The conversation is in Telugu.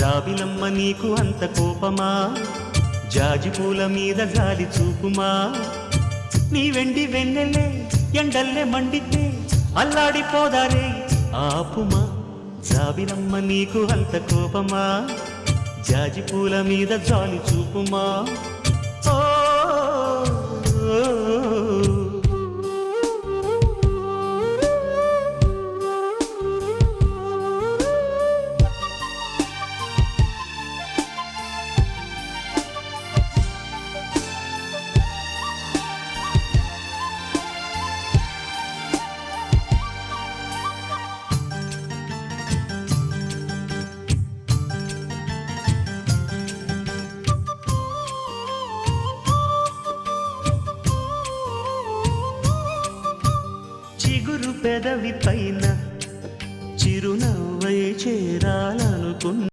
జాబిలమ్మ నీకు అంత కోపమా జాజి పూల మీద జాలి చూపుమా నీ వెండి వెన్నెలే ఎండల్లే మండితే అల్లాడిపోదారే ఆపుమా జాబిలమ్మ నీకు అంత కోపమా జాజి పూల మీద జాలి చూపుమా ఓ చిగురు పెదవి పైన